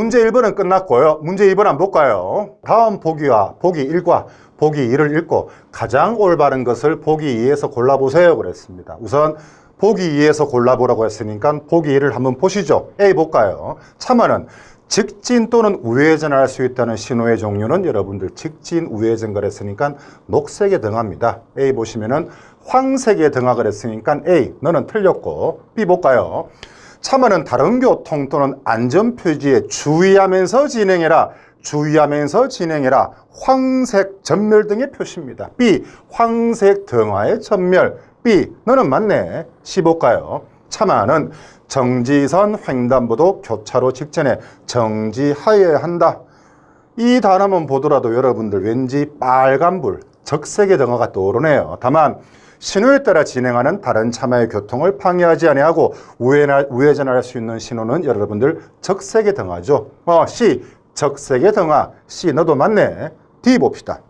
문제 1번은 끝났고요. 문제 2번 한번 볼까요? 다음 보기와 보기 1과 보기 2를 읽고 가장 올바른 것을 보기 2에서 골라보세요 그랬습니다. 우선 보기 2에서 골라보라고 했으니까 보기 2를 한번 보시죠. A 볼까요? 참아는 직진 또는 우회전할 수 있다는 신호의 종류는 여러분들 직진 우회전 그랬으니까 녹색에 등합니다. A 보시면은 황색에 등하 그랬으니까 A 너는 틀렸고, B 볼까요? 참아는 다른 교통 또는 안전표지에 주의하면서 진행해라. 주의하면서 진행해라. 황색 전멸 등의 표시입니다. B 황색 등하의 전멸. B 너는 맞네. C 볼까요? 참아는 정지선 횡단보도 교차로 직전에 정지하여야 한다. 이 단어만 보더라도 여러분들 왠지 빨간불, 적색의 등화가 떠오르네요. 다만 신호에 따라 진행하는 다른 차마의 교통을 방해하지 아니하고 우회전할 수 있는 신호는 여러분들 적색의 등화죠. C 적색의 등화. C 너도 맞네. D 봅시다.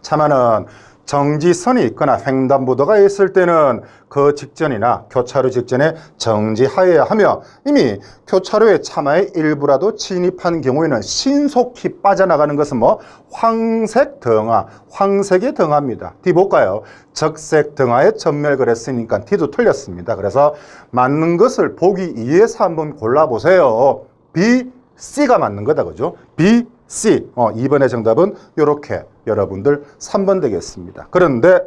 차마는 정지선이 있거나 횡단보도가 있을 때는 그 직전이나 교차로 직전에 정지하여야 하며 이미 교차로에 차마의 일부라도 진입한 경우에는 신속히 빠져나가는 것은 황색 등하, 황색의 등하입니다. D 볼까요? 적색 등하의 전멸 그랬으니까 D도 틀렸습니다. 그래서 맞는 것을 보기 2에서 한번 골라보세요. B, C가 맞는 거다, 그죠? B, C. 2번의 정답은 이렇게 여러분들 3번 되겠습니다. 그런데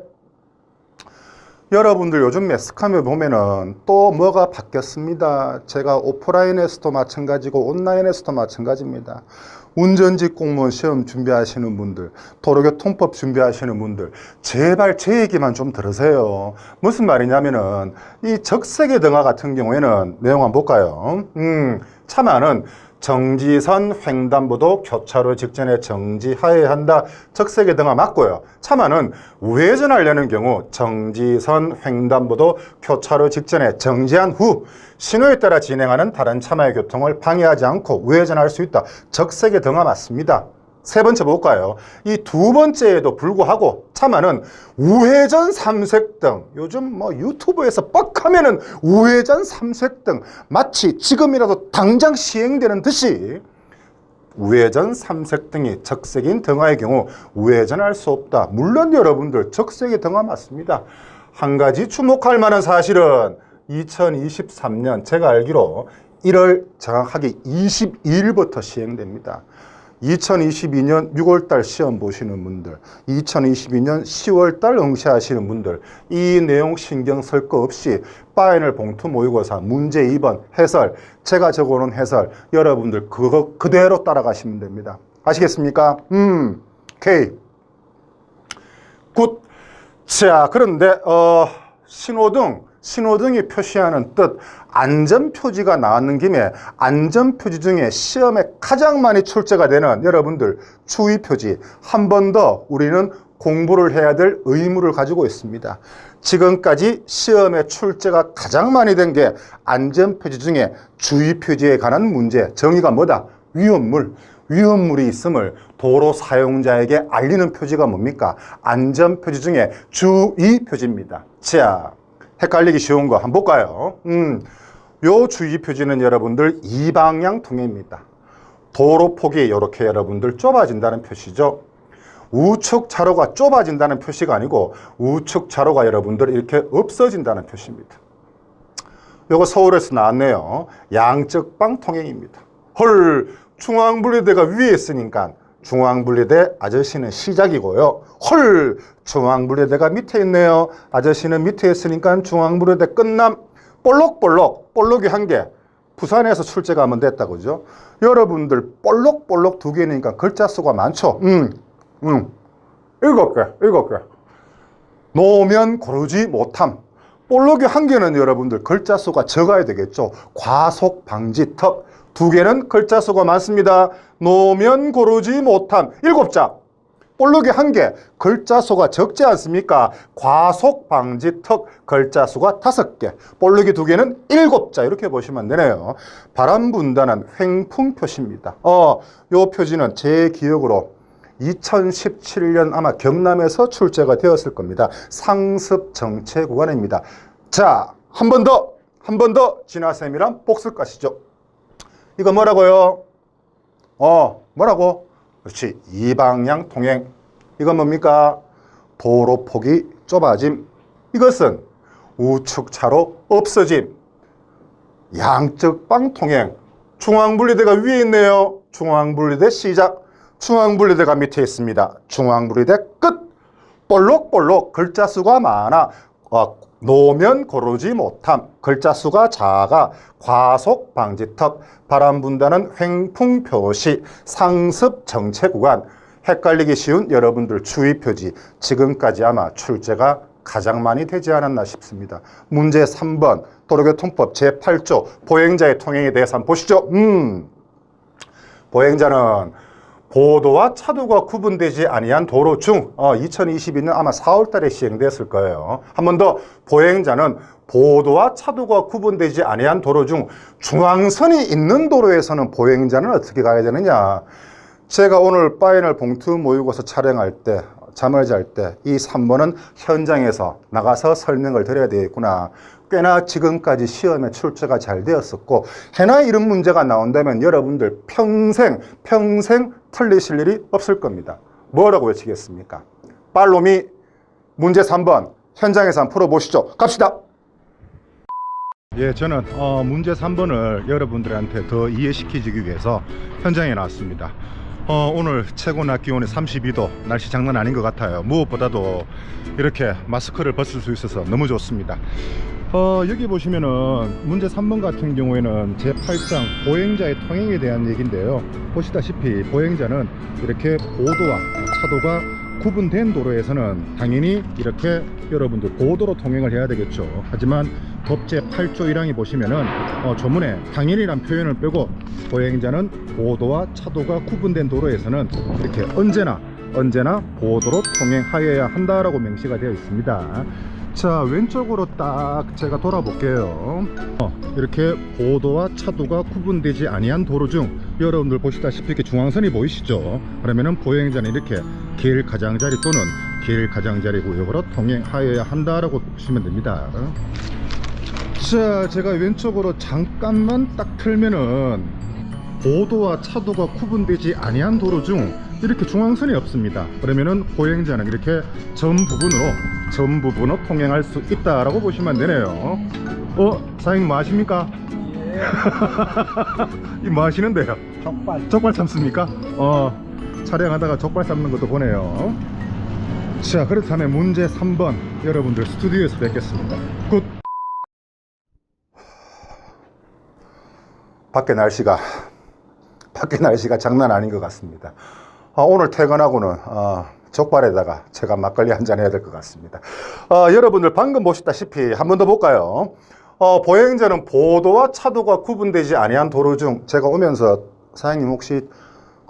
여러분들 요즘 매스컴에 보면은 또 뭐가 바뀌었습니다. 제가 오프라인에서도 마찬가지고 온라인에서도 마찬가지입니다. 운전직 공무원 시험 준비하시는 분들, 도로교통법 준비하시는 분들, 제발 제 얘기만 좀 들으세요. 무슨 말이냐면은 이 적색의 등하 같은 경우에는 내용 한번 볼까요? 참아는 정지선 횡단보도 교차로 직전에 정지하여야 한다. 적색의 등하 맞고요. 참아는 우회전하려는 경우 정지선 횡단보도 교차로 직전에 정지한 후 신호에 따라 진행하는 다른 차마의 교통을 방해하지 않고 우회전할 수 있다. 적색의 등하 맞습니다. 세 번째 볼까요? 이 두 번째에도 불구하고 참아는 우회전 삼색등, 요즘 유튜브에서 뻑하면은 우회전 삼색등, 마치 지금이라도 당장 시행되는 듯이 우회전 삼색등이 적색인 등하의 경우 우회전할 수 없다. 물론 여러분들 적색의 등하 맞습니다. 한 가지 주목할 만한 사실은 2023년 제가 알기로 1월 정확하게 22일부터 시행됩니다. 2022년 6월달 시험 보시는 분들, 2022년 10월달 응시하시는 분들, 이 내용 신경 쓸 거 없이 파이널 봉투 모의고사 문제 2번 해설, 제가 적어놓은 해설 여러분들 그거 그대로 따라가시면 됩니다. 아시겠습니까? 오케이. 굿. 자, 그런데 신호등이 표시하는 뜻, 안전표지가 나왔는 김에 안전표지 중에 시험에 가장 많이 출제가 되는 여러분들 주의표지, 한 번 더 우리는 공부를 해야 될 의무를 가지고 있습니다. 지금까지 시험에 출제가 가장 많이 된 게 안전표지 중에 주의표지에 관한 문제, 정의가 뭐다? 위험물이 있음을 도로 사용자에게 알리는 표지가 뭡니까? 안전표지 중에 주의표지입니다. 자, 헷갈리기 쉬운 거 한번 볼까요? 요 주의표지는 여러분들 이방향 통행입니다. 도로폭이 이렇게 여러분들 좁아진다는 표시죠. 우측 차로가 좁아진다는 표시가 아니고 우측 차로가 여러분들 이렇게 없어진다는 표시입니다. 요거 서울에서 나왔네요. 양적방 통행입니다. 헐, 중앙분리대가 위에 있으니까 중앙분리대 아저씨는 시작이고요. 헐, 중앙분리대가 밑에 있네요. 아저씨는 밑에 있으니까 중앙분리대 끝남. 볼록이 한 개. 부산에서 출제가 하면 됐다, 그죠? 여러분들 볼록 두 개니까 글자 수가 많죠? 7개. 놓으면 고르지 못함. 볼록이 한 개는 여러분들 글자 수가 적어야 되겠죠? 과속 방지턱. 두 개는 글자 수가 많습니다. 놓으면 고르지 못함. 7자. 볼록이 한 개. 글자 수가 적지 않습니까? 과속 방지턱. 글자 수가 5개. 볼록이 두 개는 7자. 이렇게 보시면 되네요. 바람 분다는 횡풍 표시입니다. 요 표지는 제 기억으로 2017년 아마 경남에서 출제가 되었을 겁니다. 상습 정체 구간입니다. 자, 한 번 더 진화쌤이랑 복습 가시죠. 이거 뭐라고요? 뭐라고? 그렇지. 이방향 통행. 이건 뭡니까? 도로 폭이 좁아짐. 이것은 우측차로 없어짐. 양적 방통행. 중앙분리대가 위에 있네요. 중앙분리대 시작. 중앙분리대가 밑에 있습니다. 중앙분리대 끝. 볼록볼록 글자 수가 많아. 노면 고르지 못함. 글자 수가 작아. 과속 방지턱. 바람 분다는 횡풍 표시. 상습 정체 구간. 헷갈리기 쉬운 여러분들 주의 표지. 지금까지 아마 출제가 가장 많이 되지 않았나 싶습니다. 문제 3번 도로교통법 제8조 보행자의 통행에 대해서 한번 보시죠. 보행자는 보도와 차도가 구분되지 아니한 도로 중 2022년 아마 4월 달에 시행됐을 거예요. 한 번 더. 보행자는 보도와 차도가 구분되지 아니한 도로 중 중앙선이 있는 도로에서는 보행자는 어떻게 가야 되느냐. 제가 오늘 파이널 봉투 모의고사 촬영할 때 잠을 잘 때 이 3번은 현장에서 나가서 설명을 드려야 되겠구나. 꽤나 지금까지 시험에 출제가 잘 되었었고 해나 이런 문제가 나온다면 여러분들 평생 틀리실 일이 없을 겁니다. 뭐라고 외치겠습니까? 팔로미. 문제 3번 현장에서 한번 풀어보시죠. 갑시다. 예, 저는 문제 3번을 여러분들한테 더 이해시키기 위해서 현장에 나왔습니다. 오늘 최고 낮 기온이 32도. 날씨 장난 아닌 것 같아요. 무엇보다도 이렇게 마스크를 벗을 수 있어서 너무 좋습니다. 여기 보시면은 문제 3번 같은 경우에는 제8장 보행자의 통행에 대한 얘기인데요. 보시다시피 보행자는 이렇게 보도와 차도가 구분된 도로에서는 당연히 이렇게 여러분들 보도로 통행을 해야 되겠죠. 하지만 법 제8조 1항에 보시면은 조문에 당연히란 표현을 빼고 보행자는 보도와 차도가 구분된 도로에서는 이렇게 언제나 보도로 통행하여야 한다라고 명시가 되어 있습니다. 자, 왼쪽으로 딱 제가 돌아볼게요. 이렇게 보도와 차도가 구분되지 아니한 도로 중 여러분들 보시다시피 이렇게 중앙선이 보이시죠? 그러면은 보행자는 이렇게 길 가장자리 또는 길 가장자리 구역으로 통행하여야 한다라고 보시면 됩니다. 자, 제가 왼쪽으로 잠깐만 딱 틀면은 보도와 차도가 구분되지 아니한 도로 중 이렇게 중앙선이 없습니다. 그러면은 보행자는 이렇게 전 부분으로 통행할 수 있다라고 보시면 되네요. 사장님 뭐 하십니까? 예. 이 뭐 하시는데요? 족발 삶습니까? 촬영하다가 족발 삶는 것도 보네요. 자, 그렇다면 문제 3번 여러분들 스튜디오에서 뵙겠습니다. 굿. 밖에 날씨가 장난 아닌 것 같습니다. 오늘 퇴근하고는 족발에다가 제가 막걸리 한잔 해야 될 것 같습니다. 여러분들 방금 보셨다시피 한 번 더 볼까요? 보행자는 보도와 차도가 구분되지 아니한 도로 중 제가 오면서 사장님 혹시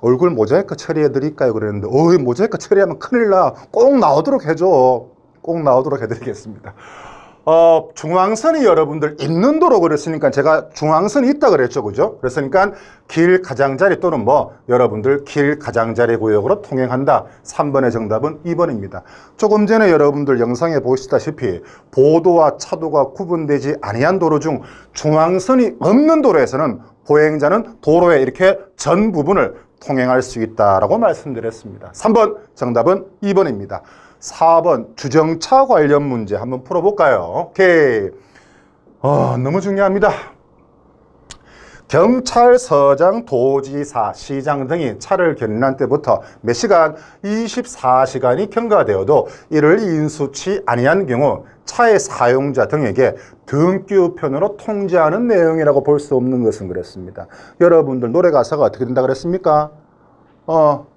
얼굴 모자이크 처리해 드릴까요? 그랬는데 모자이크 처리하면 큰일 나. 꼭 나오도록 해줘. 꼭 나오도록 해드리겠습니다. 중앙선이 여러분들 있는 도로 그랬으니까 제가 중앙선이 있다 그랬죠. 그죠? 그랬으니까 길 가장자리 또는 여러분들 길 가장자리 구역으로 통행한다. 3번의 정답은 2번입니다. 조금 전에 여러분들 영상에 보시다시피 보도와 차도가 구분되지 아니한 도로 중 중앙선이 없는 도로에서는 보행자는 도로의 이렇게 전 부분을 통행할 수 있다라고 말씀드렸습니다. 3번 정답은 2번입니다. 4번 주정차 관련 문제 한번 풀어볼까요? 오케이. 너무 중요합니다. 경찰서장, 도지사, 시장 등이 차를 견인한 때부터 몇 시간? 24시간이 경과되어도 이를 인수치 아니한 경우 차의 사용자 등에게 등기우편으로 통지하는 내용이라고 볼 수 없는 것은 그렇습니다. 여러분들 노래 가사가 어떻게 된다 그랬습니까?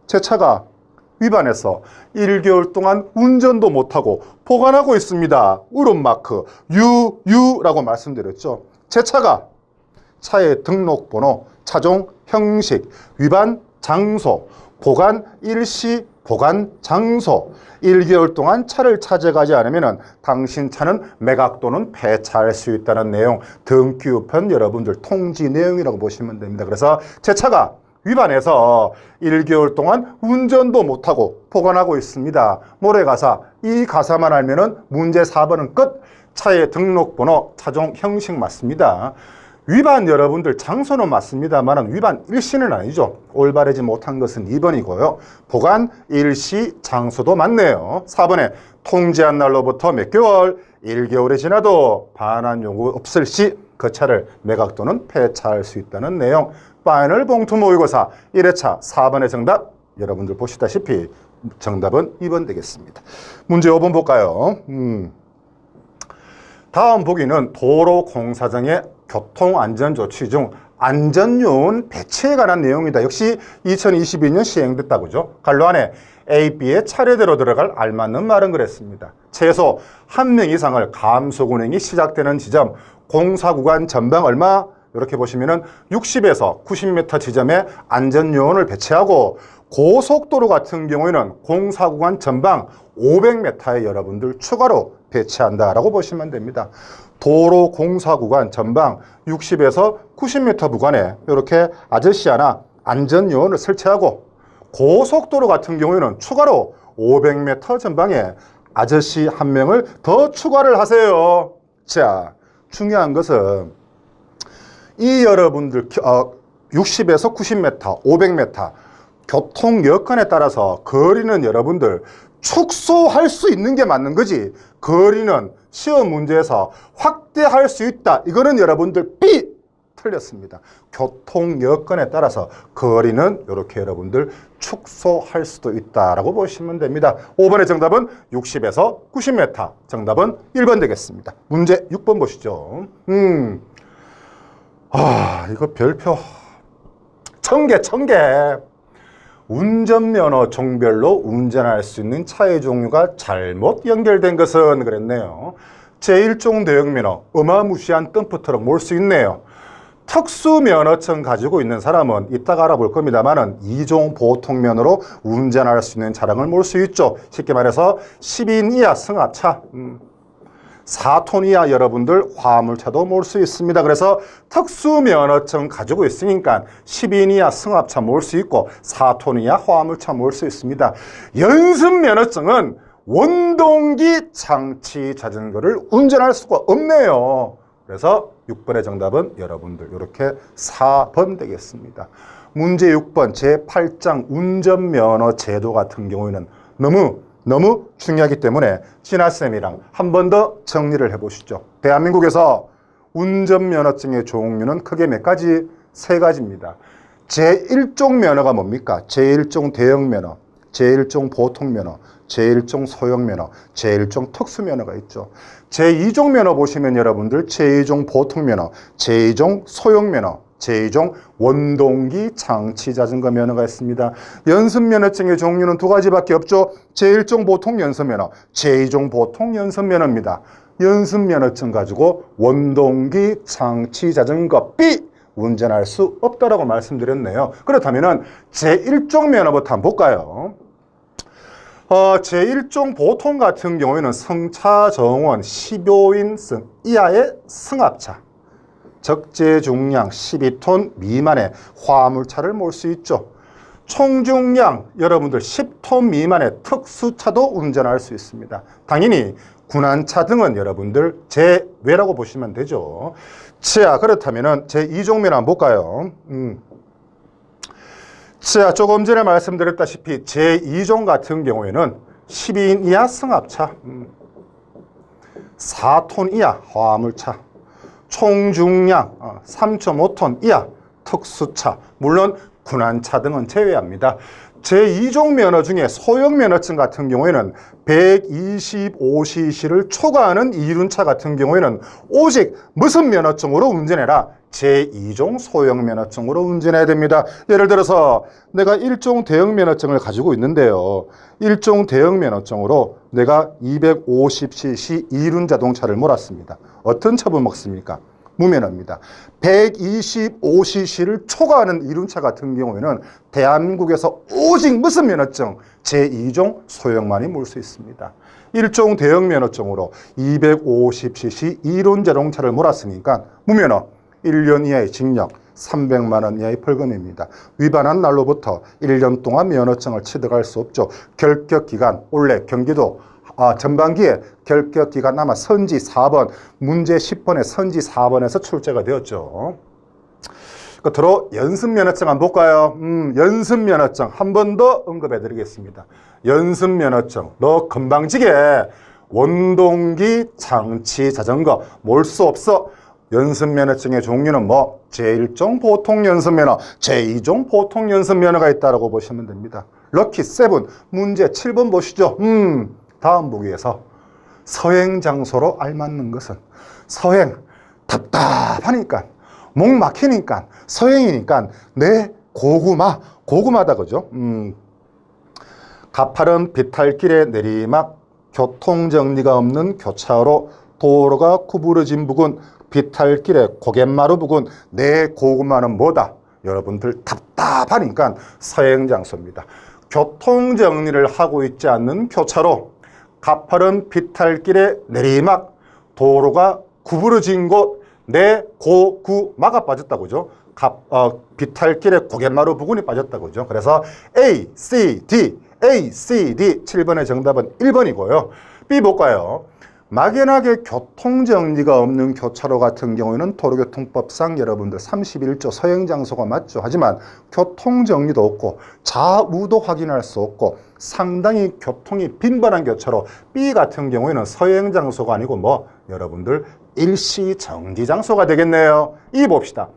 제 차가 위반해서 1개월 동안 운전도 못하고 보관하고 있습니다. 울음마크 유라고 말씀드렸죠. 제 차가 차의 등록번호, 차종, 형식, 위반 장소, 보관 일시, 보관 장소 1개월 동안 차를 찾아가지 않으면 당신 차는 매각 또는 폐차할 수 있다는 내용, 등기우편 여러분들 통지 내용이라고 보시면 됩니다. 그래서 제 차가 위반해서 1개월 동안 운전도 못하고 보관하고 있습니다. 모래가사, 이 가사만 알면은 문제 4번은 끝. 차의 등록번호, 차종, 형식 맞습니다. 위반 여러분들 장소는 맞습니다만 위반 일시는 아니죠. 올바르지 못한 것은 2번이고요. 보관 일시 장소도 맞네요. 4번에 통지한 날로부터 몇 개월, 1개월이 지나도 반환 요구 없을 시 그 차를 매각 또는 폐차할 수 있다는 내용. 파이널 봉투 모의고사 1회차 4번의 정답 여러분들 보시다시피 정답은 2번 되겠습니다. 문제 5번 볼까요? 다음 보기는 도로공사장의 교통안전조치 중 안전요원 배치에 관한 내용이다. 역시 2022년 시행됐다고 그죠? 갈로 안에 A, B의 차례대로 들어갈 알맞는 말은 그랬습니다. 최소 1명 이상을 감속 운행이 시작되는 지점, 공사구간 전방 얼마? 이렇게 보시면은 60에서 90m 지점에 안전요원을 배치하고 고속도로 같은 경우에는 공사구간 전방 500m에 여러분들 추가로 배치한다라고 보시면 됩니다. 도로 공사구간 전방 60에서 90m 구간에 이렇게 아저씨 하나 안전요원을 설치하고 고속도로 같은 경우에는 추가로 500m 전방에 아저씨 1명을 더 추가를 하세요. 자, 중요한 것은 이 여러분들 60에서 90m, 500m 교통 여건에 따라서 거리는 여러분들 축소할 수 있는 게 맞는 거지 거리는 시험 문제에서 확대할 수 있다. 이거는 여러분들 B 틀렸습니다. 교통 여건에 따라서 거리는 이렇게 여러분들 축소할 수도 있다라고 보시면 됩니다. 5번의 정답은 60에서 90m. 정답은 1번 되겠습니다. 문제 6번 보시죠. 이거 별표 1000개. 운전면허 종별로 운전할 수 있는 차의 종류가 잘못 연결된 것은 그랬네요. 제1종 대형면허 어마무시한 덤프트럭 몰 수 있네요. 특수면허증 가지고 있는 사람은 이따가 알아볼 겁니다만은 2종 보통면허로 운전할 수 있는 차량을 몰 수 있죠. 쉽게 말해서 10인 이하 승합차 4톤 이하 여러분들 화물차도 몰 수 있습니다. 그래서 특수면허증 가지고 있으니까 10인 이하 승합차 몰 수 있고 4톤 이하 화물차 몰 수 있습니다. 연습면허증은 원동기 장치 자전거를 운전할 수가 없네요. 그래서 6번의 정답은 여러분들 이렇게 4번 되겠습니다. 문제 6번 제8장 운전면허 제도 같은 경우에는 너무 중요하기 때문에 진아쌤이랑 한 번 더 정리를 해보시죠. 대한민국에서 운전면허증의 종류는 크게 몇 가지? 3가지입니다. 제1종 면허가 뭡니까? 제1종 대형면허, 제1종 보통면허, 제1종 소형면허, 제1종 특수면허가 있죠. 제2종 면허 보시면 여러분들 제2종 보통면허, 제2종 소형면허, 제2종 원동기 장치 자전거 면허가 있습니다. 연습면허증의 종류는 2가지밖에 없죠. 제1종 보통 연습면허, 제2종 보통 연습면허입니다. 연습면허증 가지고 원동기 장치 자전거 B 운전할 수 없다라고 말씀드렸네요. 그렇다면 제1종 면허부터 한번 볼까요? 제1종 보통 같은 경우에는 승차 정원 15인 이하의 승합차, 적재 중량 12톤 미만의 화물차를 몰 수 있죠. 총중량 여러분들 10톤 미만의 특수차도 운전할 수 있습니다. 당연히 군안차 등은 여러분들 제외라고 보시면 되죠. 자, 그렇다면 제2종 면허 한번 볼까요? 자, 조금 전에 말씀드렸다시피 제2종 같은 경우에는 12인 이하 승합차, 4톤 이하 화물차, 총중량 3.5톤 이하 특수차, 물론 군안차 등은 제외합니다. 제2종 면허 중에 소형 면허증 같은 경우에는 125cc를 초과하는 이륜차 같은 경우에는 오직 무슨 면허증으로 운전해라? 제2종 소형 면허증으로 운전해야 됩니다. 예를 들어서 내가 1종 대형 면허증을 가지고 있는데요. 1종 대형 면허증으로 내가 250cc 이륜 자동차를 몰았습니다. 어떤 처분 먹습니까? 무면허입니다. 125cc를 초과하는 이륜차 같은 경우에는 대한민국에서 오직 무슨 면허증? 제2종 소형만이 몰 수 있습니다. 1종 대형 면허증으로 250cc 이륜 자동차를 몰았으니까 무면허 1년 이하의 징역 300만 원 이하의 벌금입니다. 위반한 날로부터 1년 동안 면허증을 취득할 수 없죠. 결격기간 올해 경기도 전반기에 결격기간 남아 선지 4번, 문제 10번에 선지 4번에서 출제가 되었죠. 끝으로 연습면허증 한번 볼까요? 연습면허증 한 번 더 언급해 드리겠습니다. 연습면허증, 너 건방지게 원동기 장치 자전거 몰 수 없어. 연습면허증의 종류는 뭐 제1종 보통 연습면허, 제2종 보통 연습면허가 있다고 보시면 됩니다. 럭키 7 문제 7번 보시죠. 다음 보기에서 서행 장소로 알맞는 것은 서행 답답하니까 목 막히니까 서행이니까 내 고구마다 그죠? 가파른 비탈길의 내리막 교통정리가 없는 교차로 도로가 구부러진 부근 비탈길의 고갯마루 부근 내 고구마는 뭐다? 여러분들 답답하니까 서행장소입니다. 교통정리를 하고 있지 않는 교차로 가파른 비탈길의 내리막 도로가 구부러진 곳 내 고구마가 빠졌다고 그죠? 비탈길의 고갯마루 부근이 빠졌다고 그죠? 그래서 A, C, D 7번의 정답은 1번이고요. B 볼까요? 막연하게 교통정리가 없는 교차로 같은 경우에는 도로교통법상 여러분들 31조 서행장소가 맞죠. 하지만 교통정리도 없고 좌우도 확인할 수 없고 상당히 교통이 빈번한 교차로 B 같은 경우에는 서행장소가 아니고 뭐 여러분들 일시정지장소가 되겠네요. 이 봅시다.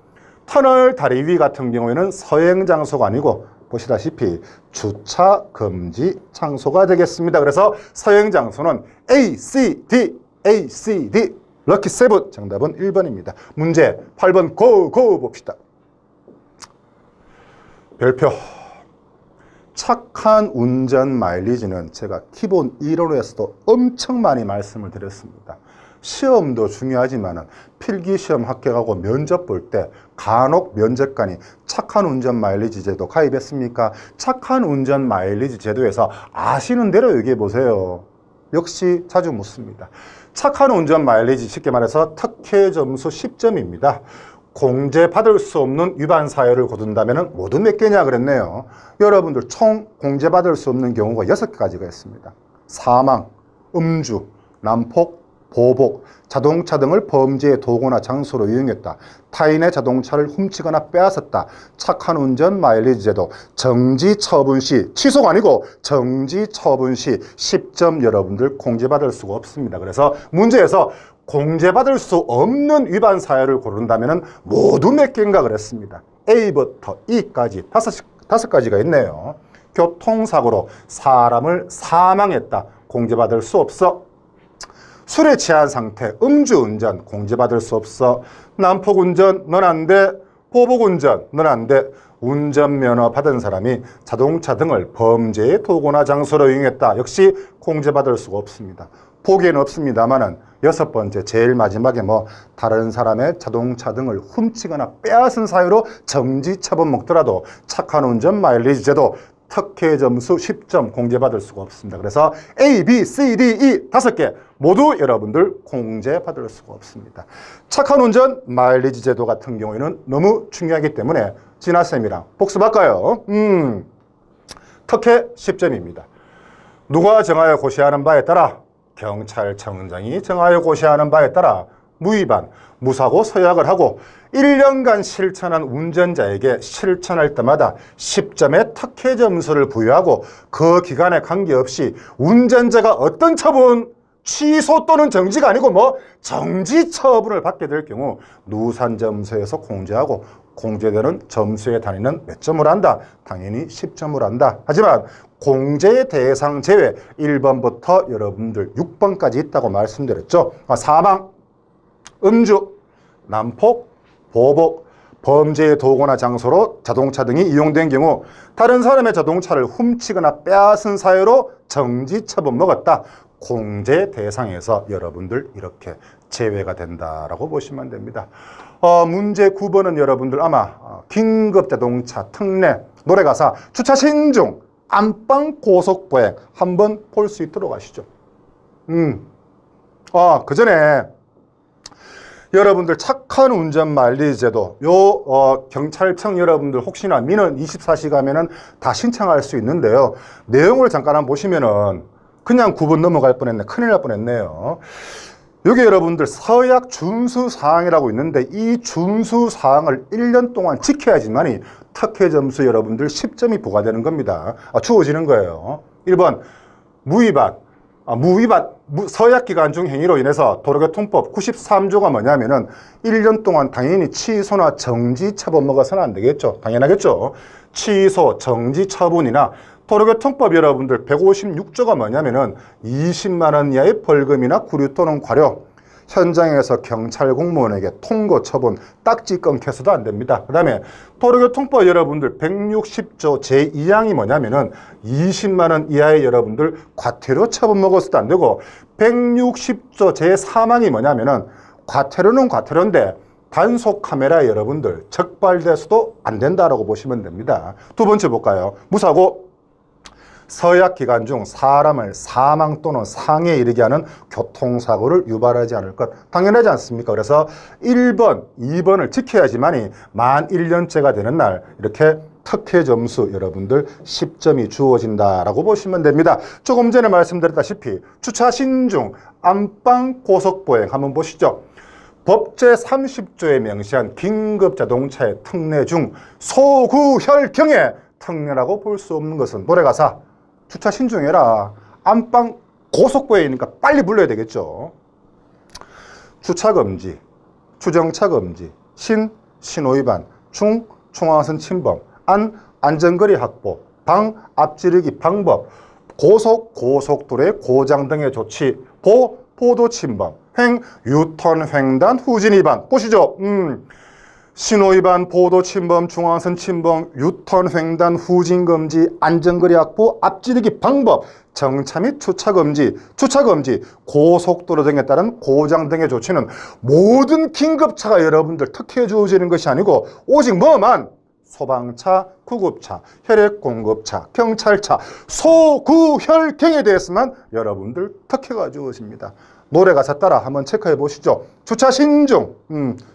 터널 다리 위 같은 경우에는 서행장소가 아니고 보시다시피 주차 금지 장소가 되겠습니다. 그래서 서행 장소는 A, C, D. 럭키 7 정답은 1번입니다. 문제 8번 고 봅시다. 별표. 착한 운전 마일리지는 제가 기본 이론에서도 엄청 많이 말씀을 드렸습니다. 시험도 중요하지만 필기시험 합격하고 면접 볼 때 간혹 면접관이 착한 운전 마일리지 제도 가입했습니까? 착한 운전 마일리지 제도에서 아시는 대로 얘기해 보세요. 역시 자주 묻습니다. 착한 운전 마일리지 쉽게 말해서 특혜 점수 10점입니다. 공제받을 수 없는 위반 사유를 거둔다면 모두 몇 개냐 그랬네요. 여러분들 총 공제받을 수 없는 경우가 6가지가 있습니다. 사망, 음주, 난폭, 보복, 자동차 등을 범죄의 도구나 장소로 이용했다. 타인의 자동차를 훔치거나 빼앗았다. 착한 운전 마일리지 제도 정지 처분 시, 취소가 아니고 정지 처분 시 10점 여러분들 공제받을 수가 없습니다. 그래서 문제에서 공제받을 수 없는 위반 사유를 고른다면 모두 몇 개인가 그랬습니다. A부터 E까지 5가지가 있네요. 교통사고로 사람을 사망했다. 공제받을 수 없어. 술에 취한 상태, 음주운전 공제받을 수 없어. 난폭운전 넌 안 돼. 보복운전 넌 안 돼. 운전면허 받은 사람이 자동차 등을 범죄의 도구나 장소로 이용했다. 역시 공제받을 수가 없습니다. 보기에는 없습니다만은 6번째 제일 마지막에 뭐 다른 사람의 자동차 등을 훔치거나 빼앗은 사유로 정지 처분 먹더라도 착한 운전 마일리지 제도 특혜 점수 10점 공제받을 수가 없습니다. 그래서 A, B, C, D, E 5개 모두 여러분들 공제받을 수가 없습니다. 착한 운전 마일리지 제도 같은 경우에는 너무 중요하기 때문에 진아쌤이랑 복습할까요? 특혜 10점입니다. 누가 정하여 고시하는 바에 따라 경찰청장이 정하여 고시하는 바에 따라 무위반, 무사고 서약을 하고 1년간 실천한 운전자에게 실천할 때마다 10점의 특혜 점수를 부여하고 그 기간에 관계없이 운전자가 어떤 처분, 취소 또는 정지가 아니고 뭐 정지 처분을 받게 될 경우 누산 점수에서 공제하고 공제되는 점수의 단위는 몇 점을 한다? 당연히 10점을 한다. 하지만 공제의 대상 제외 1번부터 여러분들 6번까지 있다고 말씀드렸죠. 사망, 음주, 난폭, 보복, 범죄의 도구나 장소로 자동차 등이 이용된 경우 다른 사람의 자동차를 훔치거나 빼앗은 사유로 정지 처분 먹었다. 공제 대상에서 여러분들 이렇게 제외가 된다라고 보시면 됩니다. 문제 9번은 여러분들 아마 긴급자동차 특례 노래가사 주차 신중 안방 고속보행 한번 볼 수 있도록 하시죠. 그 전에 여러분들 착한 운전 마일리지 제도 경찰청 여러분들 혹시나 민원 24시 가면은 다 신청할 수 있는데요. 내용을 잠깐 한번 보시면은 그냥 9번 넘어갈 뻔했네. 큰일 날 뻔했네요. 여기 여러분들 서약 준수사항이라고 있는데 이 준수사항을 1년 동안 지켜야지만이 특혜 점수 여러분들 10점이 부과되는 겁니다. 주어지는 거예요. 1번 무위반. 서약 기간 중 행위로 인해서 도로교통법 93조가 뭐냐면은 1년 동안 당연히 취소나 정지 처분 먹어서는 안 되겠죠. 당연하겠죠. 취소, 정지 처분이나 도로교통법 여러분들 156조가 뭐냐면은 20만 원 이하의 벌금이나 구류 또는 과료, 현장에서 경찰 공무원에게 통고 처분, 딱지 끊겨서도 안 됩니다. 그 다음에 도로교통법 여러분들 160조 제2항이 뭐냐면은 20만 원 이하의 여러분들 과태료 처분 먹어서도 안 되고 160조 제3항이 뭐냐면은 과태료는 과태료인데 단속 카메라 여러분들 적발돼서도 안 된다라고 보시면 됩니다. 두 번째 볼까요? 무사고 서약 기간 중 사람을 사망 또는 상해에 이르게 하는 교통사고를 유발하지 않을 것. 당연하지 않습니까? 그래서 1번, 2번을 지켜야지만이 만 1년째가 되는 날 이렇게 특혜 점수 여러분들 10점이 주어진다라고 보시면 됩니다. 조금 전에 말씀드렸다시피 주차 신중, 안방 고속보행 한번 보시죠. 법 제30조에 명시한 긴급자동차의 특례 중 소구혈경의 특례라고 볼 수 없는 것은 노래가사 주차 신중해라. 안방 고속보행이니까 빨리 불러야 되겠죠. 주차금지, 주정차금지, 신호위반, 중앙선 침범, 안전거리 확보, 앞지르기 방법, 고속도로의 고장 등의 조치, 보도 침범, 유턴 횡단 후진 위반. 보시죠. 신호위반, 보도 침범, 중앙선 침범, 유턴 횡단 후진 금지, 안전거리 확보, 앞지르기 방법, 정차 및 주차 금지, 고속도로 등에 따른 고장 등의 조치는 모든 긴급차가 여러분들 특혜 주어지는 것이 아니고 오직 뭐만 소방차, 구급차, 혈액공급차, 경찰차, 소구혈경에 대해서만 여러분들 특혜가 주어집니다. 노래 가사 따라 한번 체크해 보시죠. 주차 신중,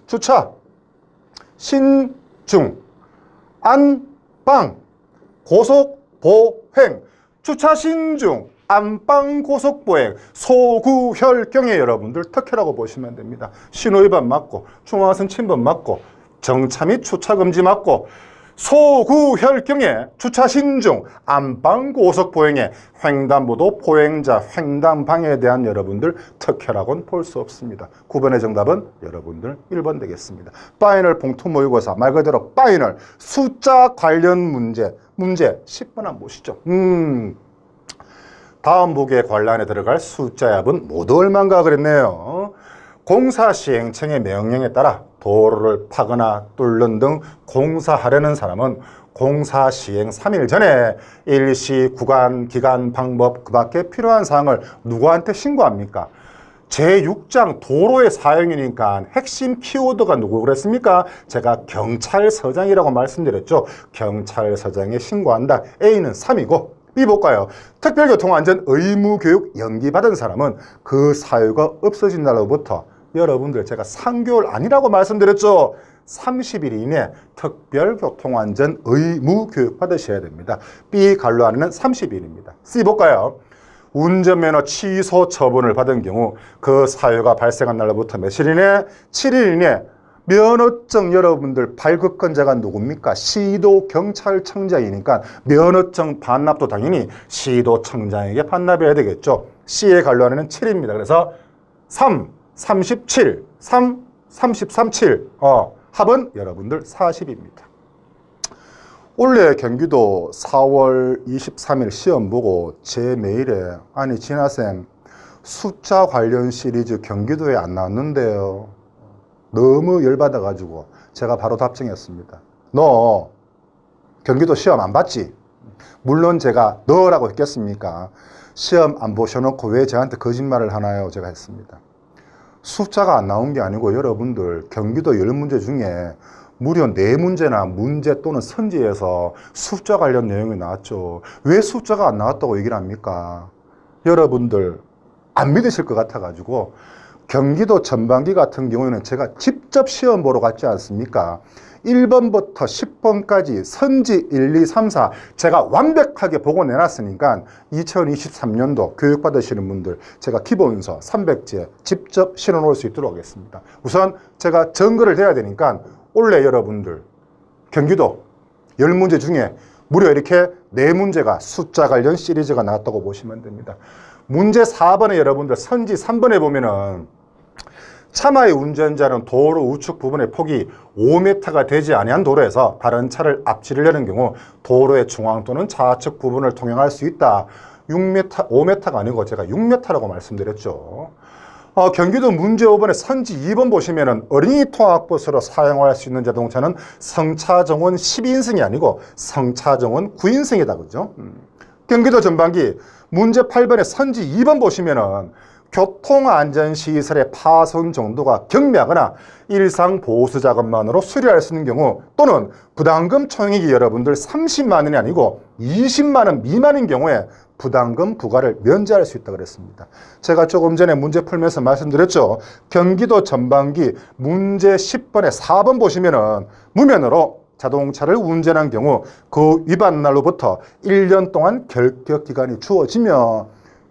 주차 신중, 안방 고속보행, 주차 신중, 안방 고속보행, 소구혈경에 여러분들 특혜라고 보시면 됩니다. 신호위반 맞고, 중앙선 침범 맞고, 정차 및 주차 금지 맞고, 소구혈경에 주차 신중, 안방 고속보행에 횡단보도 보행자 횡단방해에 대한 여러분들 특혜라고는 볼 수 없습니다. 9번의 정답은 여러분들 1번 되겠습니다. 파이널 봉투 모의고사 말 그대로 파이널 숫자 관련 문제 10번 한번 보시죠. 다음 보기에 관란에 들어갈 숫자 합은 모두 얼마인가 그랬네요. 공사 시행청의 명령에 따라 도로를 파거나 뚫는 등 공사하려는 사람은 공사 시행 3일 전에 일시, 구간, 기간, 방법 그 밖에 필요한 사항을 누구한테 신고합니까? 제6장 도로의 사용이니까 핵심 키워드가 누구 그랬습니까? 제가 경찰서장이라고 말씀드렸죠. 경찰서장에 신고한다. A는 3이고 B 볼까요? 특별교통안전 의무교육 연기받은 사람은 그 사유가 없어진 날로부터 여러분들 제가 3개월 아니라고 말씀드렸죠. 30일 이내 특별교통안전 의무교육 받으셔야 됩니다. B 관로 안에는 30일입니다. C 볼까요? 운전면허 취소 처분을 받은 경우 그 사유가 발생한 날로부터 며칠 이내? 7일 이내 면허증 여러분들 발급권자가 누굽니까? 시도경찰청장이니까 면허증 반납도 당연히 시도청장에게 반납해야 되겠죠. C의 관로 안에는 7입니다. 그래서 37, 37 합은 여러분들 40입니다. 원래 경기도 4월 23일 시험 보고 제 메일에 아니 진아쌤 숫자 관련 시리즈 경기도에 안 나왔는데요. 너무 열받아가지고 제가 바로 답장했습니다. 너 경기도 시험 안 봤지? 물론 제가 너라고 했겠습니까? 시험 안 보셔놓고 왜 저한테 거짓말을 하나요? 제가 했습니다. 숫자가 안 나온 게 아니고 여러분들 경기도 10문제 중에 무려 4문제나 문제 또는 선지에서 숫자 관련 내용이 나왔죠. 왜 숫자가 안 나왔다고 얘기를 합니까? 여러분들 안 믿으실 것 같아가지고 경기도 전반기 같은 경우에는 제가 직접 시험 보러 갔지 않습니까? 1번부터 10번까지 선지 1, 2, 3, 4 제가 완벽하게 보고 내놨으니까 2023년도 교육받으시는 분들 제가 기본서 300제 직접 실어놓을 수 있도록 하겠습니다. 우선 제가 전거를 해야 되니까 올해 여러분들 경기도 10문제 중에 무려 이렇게 4문제가 숫자 관련 시리즈가 나왔다고 보시면 됩니다. 문제 4번에 여러분들 선지 3번에 보면은 차마의 운전자는 도로 우측 부분의 폭이 5m가 되지 아니한 도로에서 다른 차를 앞지르려는 경우 도로의 중앙 또는 좌측 부분을 통행할 수 있다. 6m, 5m가 아니고 제가 6m라고 말씀드렸죠. 경기도 문제 5번에 선지 2번 보시면은 어린이 통학버스로 사용할 수 있는 자동차는 성차정원 12인승이 아니고 성차정원 9인승이다. 그죠? 경기도 전반기 문제 8번에 선지 2번 보시면은 교통안전시설의 파손 정도가 경미하거나 일상 보수 작업만으로 수리할 수 있는 경우 또는 부담금 총액이 여러분들 30만 원이 아니고 20만 원 미만인 경우에 부담금 부과를 면제할 수 있다고 그랬습니다. 제가 조금 전에 문제 풀면서 말씀드렸죠. 경기도 전반기 문제 10번에 4번 보시면은 무면허로 자동차를 운전한 경우 그 위반 날로부터 1년 동안 결격기간이 주어지며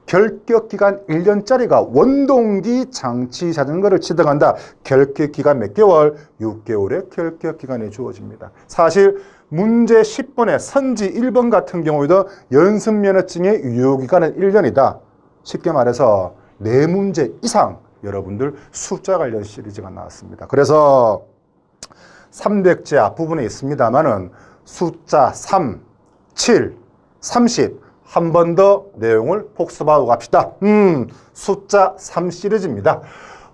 결격기간 1년짜리가 원동기 장치 자전거를 취득한다. 결격기간 몇 개월? 6개월의 결격기간이 주어집니다. 사실 문제 10번의 선지 1번 같은 경우에도 연습면허증의 유효기간은 1년이다. 쉽게 말해서 4문제 이상 여러분들 숫자 관련 시리즈가 나왔습니다. 그래서 300제 앞부분에 있습니다만은 숫자 3, 7, 30 한 번 더 내용을 복습하고 갑시다. 숫자 3 시리즈입니다.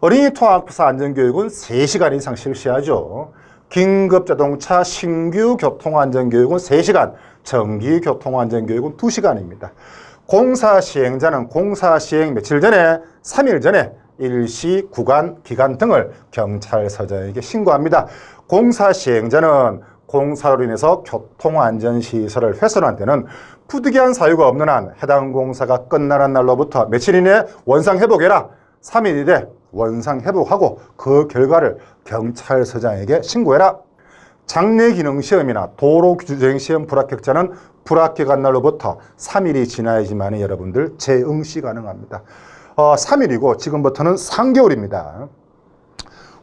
어린이 통학버스 안전교육은 3시간 이상 실시하죠. 긴급자동차 신규 교통안전교육은 3시간, 정기교통안전교육은 2시간입니다. 공사 시행자는 공사 시행 며칠 전에, 3일 전에 일시, 구간, 기간 등을 경찰서장에게 신고합니다. 공사 시행자는 공사로 인해서 교통안전시설을 훼손한 때는 부득이한 사유가 없는 한 해당 공사가 끝나는 날로부터 며칠 이내에 원상회복해라. 3일 이내 원상회복하고 그 결과를 경찰서장에게 신고해라. 장례기능시험이나 도로규정시험 불합격자는 불합격한 날로부터 3일이 지나야지만 여러분들 재응시 가능합니다. 3일이고 지금부터는 3개월입니다.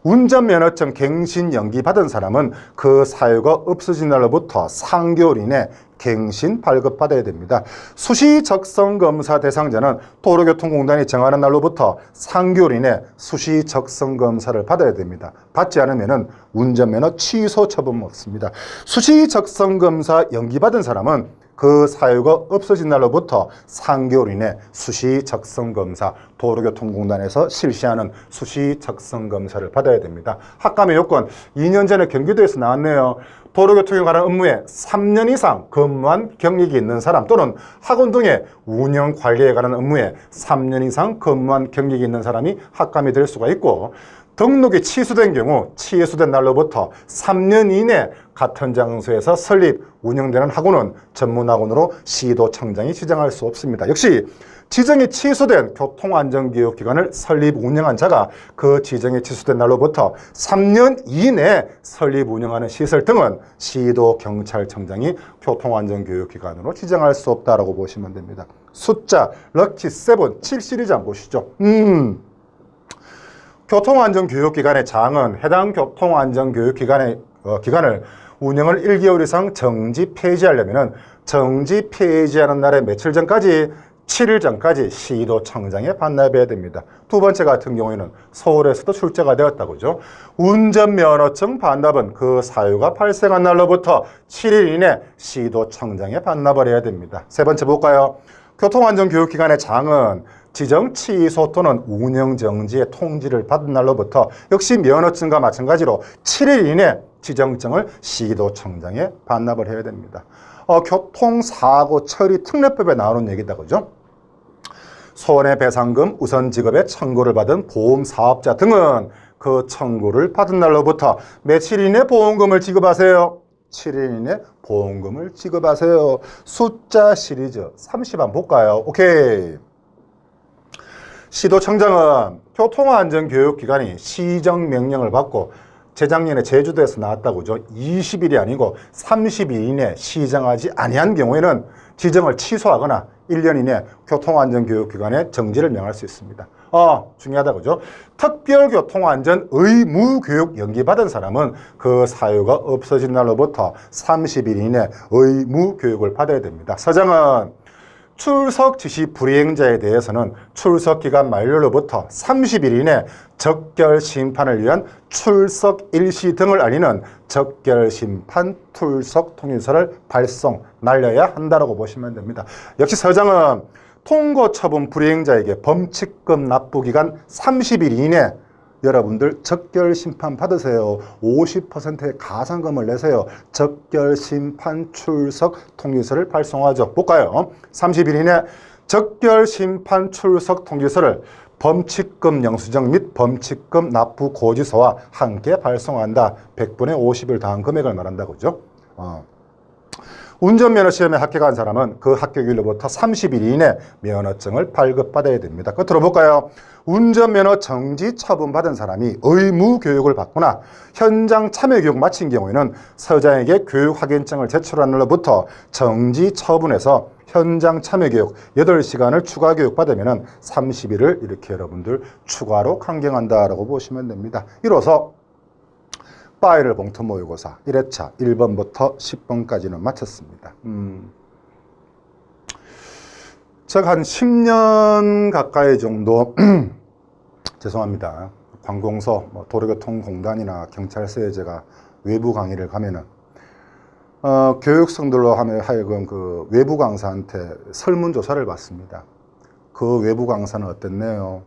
운전면허증 갱신 연기 받은 사람은 그 사유가 없어진 날로부터 3개월 이내 갱신 발급받아야 됩니다. 수시 적성검사 대상자는 도로교통공단이 정하는 날로부터 3개월 이내 수시 적성검사를 받아야 됩니다. 받지 않으면 운전면허 취소 처분 먹습니다. 수시 적성검사 연기받은 사람은 그 사유가 없어진 날로부터 3개월 이내 수시 적성검사, 도로교통공단에서 실시하는 수시 적성검사를 받아야 됩니다. 학감의 요건 2년 전에 경기도에서 나왔네요. 도로교통에 관한 업무에 3년 이상 근무한 경력이 있는 사람 또는 학원 등의 운영 관리에 관한 업무에 3년 이상 근무한 경력이 있는 사람이 학감이 될 수가 있고, 등록이 취소된 경우 취소된 날로부터 3년 이내 같은 장소에서 설립, 운영되는 학원은 전문학원으로 시도청장이 지정할 수 없습니다. 역시 지정이 취소된 교통안전교육기관을 설립, 운영한 자가 그 지정이 취소된 날로부터 3년 이내에 설립, 운영하는 시설 등은 시도경찰청장이 교통안전교육기관으로 지정할 수 없다라고 보시면 됩니다. 숫자 럭키 7, 7 시리즈 한번 보시죠. 교통안전교육기관의 장은 해당 교통안전교육기관의 기관을 운영을 1개월 이상 정지 폐지하려면 정지 폐지하는 날의 며칠 전까지 7일 전까지 시도청장에 반납해야 됩니다. 두 번째 같은 경우에는 서울에서도 출제가 되었다고죠. 운전면허증 반납은 그 사유가 발생한 날로부터 7일 이내 시도청장에 반납을 해야 됩니다. 세 번째 볼까요? 교통안전교육기관의 장은 지정 취소 또는 운영정지의 통지를 받은 날로부터 역시 면허증과 마찬가지로 7일 이내 지정증을 시도청장에 반납을 해야 됩니다. 교통사고 처리 특례법에 나오는 얘기다, 그죠? 손해배상금 우선 지급에 청구를 받은 보험사업자 등은 그 청구를 받은 날로부터 며칠 이내 보험금을 지급하세요. 7일 이내 보험금을 지급하세요. 숫자 시리즈 30번 볼까요? 오케이. 시도청장은 교통안전교육기관이 시정명령을 받고 재작년에 제주도에서 나왔다고 죠 20일이 아니고 30일 이내 시정하지 아니한 경우에는 지정을 취소하거나 1년 이내 교통안전교육기관에 정지를 명할 수 있습니다. 중요하다 그죠? 특별교통안전 의무교육 연기받은 사람은 그 사유가 없어진 날로부터 30일 이내 의무교육을 받아야 됩니다. 서장은 출석 지시 불이행자에 대해서는 출석기간 만료로부터 30일 이내 적결심판을 위한 출석 일시 등을 알리는 적결심판 출석 통지서를 발송, 날려야 한다고 보시면 됩니다. 역시 서장은 통고처분 불이행자에게 범칙금 납부기간 30일 이내 여러분들 적결심판 받으세요. 50%의 가산금을 내세요. 적결심판 출석 통지서를 발송하죠. 볼까요? 30일 이내 적결심판 출석 통지서를 범칙금 영수증 및 범칙금 납부 고지서와 함께 발송한다. 100분의 50을 더한 금액을 말한다. 그죠? 운전면허 시험에 합격한 사람은 그 합격일로부터 30일 이내 면허증을 발급받아야 됩니다. 끝으로 볼까요? 운전면허 정지 처분받은 사람이 의무교육을 받거나 현장 참여교육 마친 경우에는 서장에게 교육 확인증을 제출한 날로부터 정지 처분해서 현장 참여교육 8시간을 추가 교육받으면 30일을 이렇게 여러분들 추가로 강경한다라고 보시면 됩니다. 이로써 파일을 봉투 모의고사 1회차 1번부터 10번까지는 마쳤습니다. 제가 한 10년 가까이 정도 죄송합니다. 관공서, 도로교통공단이나 경찰서에 제가 외부 강의를 가면은 교육생들로 하여금 그 외부 강사한테 설문조사를 받습니다. 그 외부 강사는 어땠네요?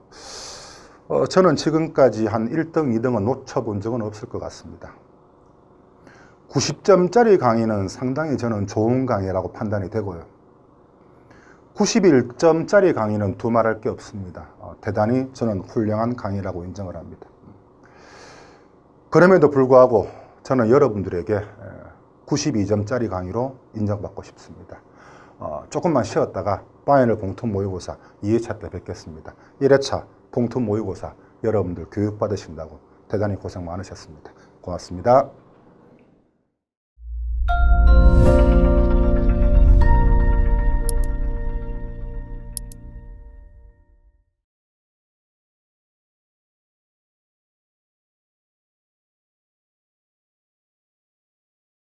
저는 지금까지 한 1등, 2등은 놓쳐본 적은 없을 것 같습니다. 90점짜리 강의는 상당히 저는 좋은 강의라고 판단이 되고요. 91점짜리 강의는 두말할 게 없습니다. 대단히 저는 훌륭한 강의라고 인정을 합니다. 그럼에도 불구하고 저는 여러분들에게 92점짜리 강의로 인정받고 싶습니다. 조금만 쉬었다가 파이널 봉투 모의고사 2회차 때 뵙겠습니다. 1회차 봉투 모의고사 여러분들 교육받으신다고 대단히 고생 많으셨습니다. 고맙습니다.